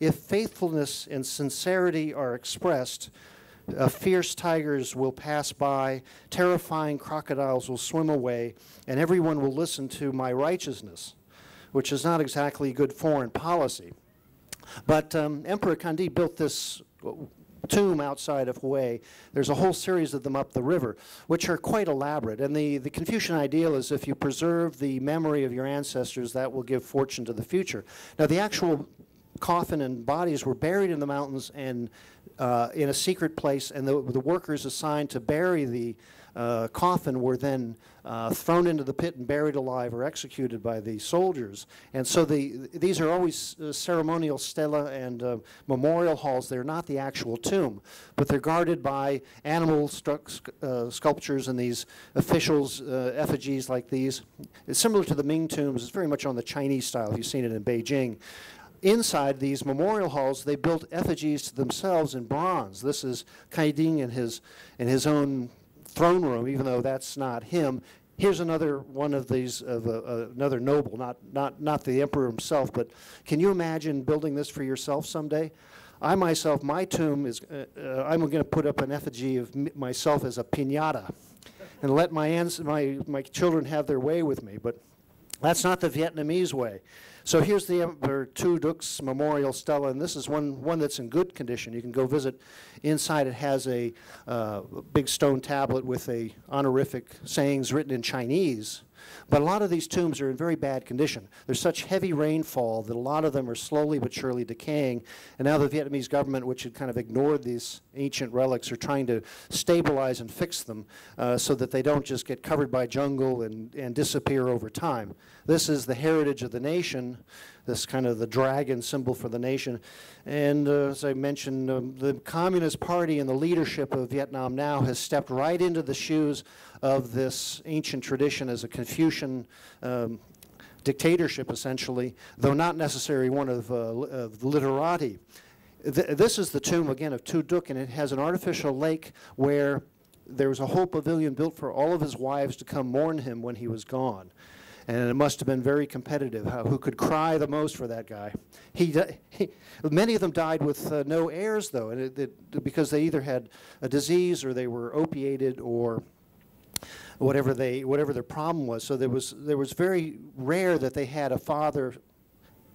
if faithfulness and sincerity are expressed, fierce tigers will pass by, terrifying crocodiles will swim away, and everyone will listen to my righteousness, which is not exactly good foreign policy. But Emperor Kandi built this tomb outside of Hue. There's a whole series of them up the river, which are quite elaborate. And the Confucian ideal is if you preserve the memory of your ancestors, that will give fortune to the future. Now, the actual coffin and bodies were buried in the mountains and in a secret place, and the workers assigned to bury the coffin were then thrown into the pit and buried alive or executed by the soldiers. And so these are always ceremonial stela and memorial halls. They're not the actual tomb, but they're guarded by animal sculptures and these officials' effigies like these. It's similar to the Ming tombs. It's very much on the Chinese style. You've seen it in Beijing. Inside these memorial halls, they built effigies to themselves in bronze. This is Kai Ding in his own throne room, even though that's not him. Here's another one of these, another noble, not the emperor himself, but can you imagine building this for yourself someday? I myself, my tomb is, I'm going to put up an effigy of myself as a piñata and let my children have their way with me, but that's not the Vietnamese way. So here's the Emperor Tu Duc's memorial stela, and this is one that's in good condition. You can go visit. Inside it has a big stone tablet with a honorific sayings written in Chinese. But a lot of these tombs are in very bad condition. There's such heavy rainfall that a lot of them are slowly but surely decaying. And now the Vietnamese government, which had kind of ignored these ancient relics, are trying to stabilize and fix them so that they don't just get covered by jungle and disappear over time. This is the heritage of the nation, this kind of the dragon symbol for the nation. And as I mentioned, the Communist Party and the leadership of Vietnam now has stepped right into the shoes of this ancient tradition as a Confucian dictatorship, essentially, though not necessarily one of literati. This is the tomb, again, of Tu Duc, and it has an artificial lake where there was a whole pavilion built for all of his wives to come mourn him when he was gone. And it must have been very competitive, who could cry the most for that guy. Many of them died with no heirs, though, and because they either had a disease or they were opiated or whatever their problem was. So there was very rare that they had a father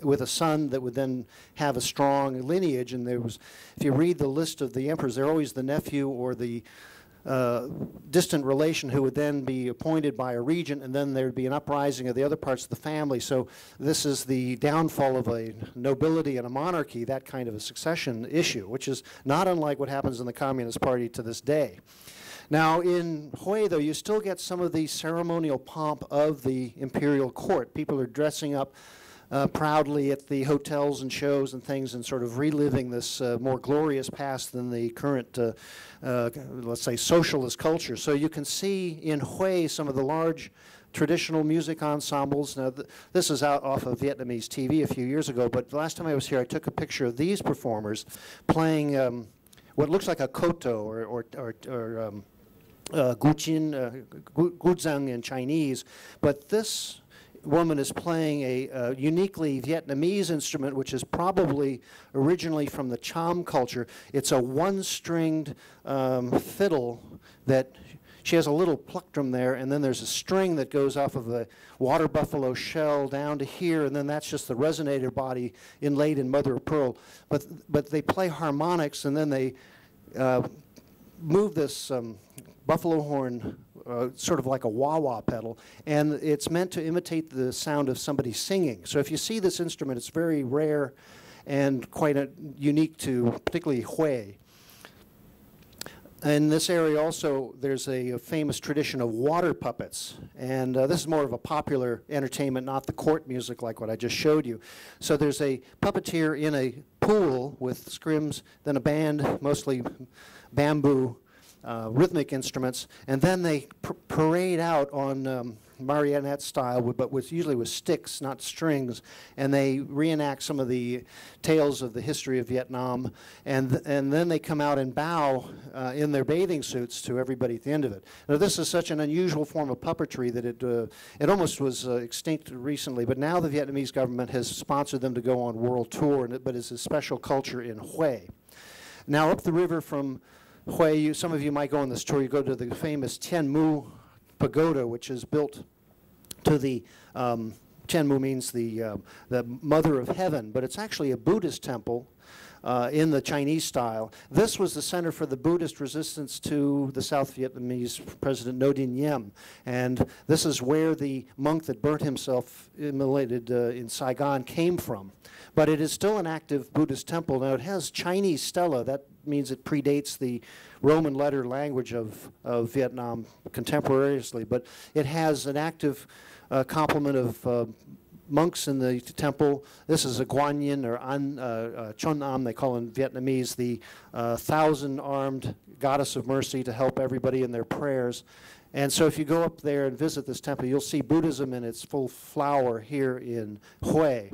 with a son that would then have a strong lineage. And there was, if you read the list of the emperors, they're always the nephew or the distant relation who would then be appointed by a regent, and then there would be an uprising of the other parts of the family. So this is the downfall of a nobility and a monarchy, that kind of a succession issue, which is not unlike what happens in the Communist Party to this day. Now in Hue, though, you still get some of the ceremonial pomp of the imperial court. People are dressing up proudly at the hotels and shows and things and sort of reliving this more glorious past than the current, let's say, socialist culture. So you can see in Hue some of the large traditional music ensembles. Now, this is out off of Vietnamese TV a few years ago, but the last time I was here, I took a picture of these performers playing what looks like a koto or guzheng in Chinese, but this woman is playing a uniquely Vietnamese instrument, which is probably originally from the Cham culture. It's a one-stringed fiddle that she has a little plectrum there, and then there's a string that goes off of the water buffalo shell down to here, and then that's just the resonator body inlaid in mother of pearl. But they play harmonics, and then they move this buffalo horn sort of like a wah-wah pedal, and it's meant to imitate the sound of somebody singing. So if you see this instrument, it's very rare and quite unique to particularly Hue. In this area also, there's a famous tradition of water puppets, and this is more of a popular entertainment, not the court music like what I just showed you. So there's a puppeteer in a pool with scrims, then a band, mostly bamboo, rhythmic instruments, and then they parade out on marionette style, but usually with sticks, not strings, and they reenact some of the tales of the history of Vietnam, and then they come out and bow in their bathing suits to everybody at the end of it. Now, this is such an unusual form of puppetry that it almost was extinct recently, but now the Vietnamese government has sponsored them to go on world tour, but it's a special culture in Hue. Now, up the river from Hue, some of you might go on this tour, you go to the famous Tien Mu Pagoda, which is built to the, Tien Mu means the mother of heaven, but it's actually a Buddhist temple in the Chinese style. This was the center for the Buddhist resistance to the South Vietnamese President Ngo Dinh Diem. And this is where the monk that burnt himself immolated in Saigon came from. But it is still an active Buddhist temple. Now, it has Chinese stela. That means it predates the Roman letter language of Vietnam contemporaneously. But it has an active complement of monks in the temple. This is a Guan Yin, or Chun Am, they call in Vietnamese, the 1,000-armed goddess of mercy to help everybody in their prayers. And so if you go up there and visit this temple, you'll see Buddhism in its full flower here in Hue.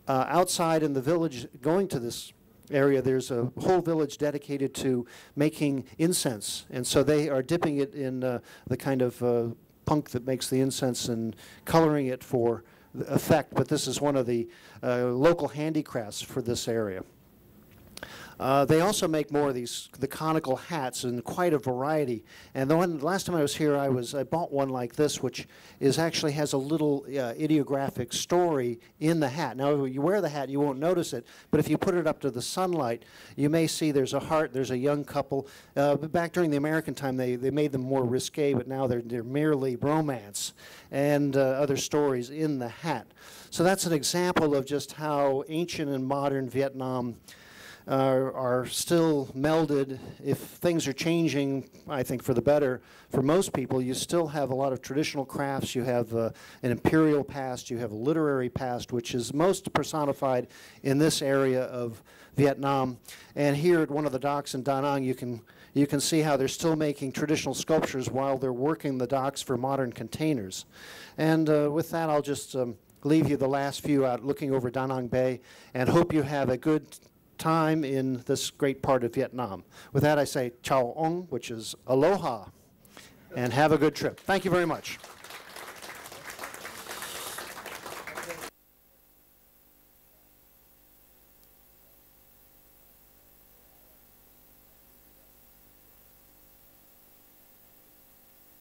Outside in the village, going to this area, there's a whole village dedicated to making incense. And so they are dipping it in the kind of punk that makes the incense and coloring it for effect, but this is one of the local handicrafts for this area. They also make more of the conical hats, and quite a variety. And the last time I was here, I bought one like this, which actually has a little ideographic story in the hat. Now, when you wear the hat, you won't notice it, but if you put it up to the sunlight, you may see there's a heart, there's a young couple. But back during the American time, they made them more risque, but now they're merely romance and other stories in the hat. So that's an example of just how ancient and modern Vietnam are still melded. If things are changing, I think for the better, for most people, you still have a lot of traditional crafts. You have an imperial past, you have a literary past, which is most personified in this area of Vietnam. And here at one of the docks in Da Nang, you can see how they're still making traditional sculptures while they're working the docks for modern containers. And with that, I'll just leave you the last few out looking over Da Nang Bay, and hope you have a good time in this great part of Vietnam. With that, I say Chao Ong, which is aloha, and have a good trip. Thank you very much.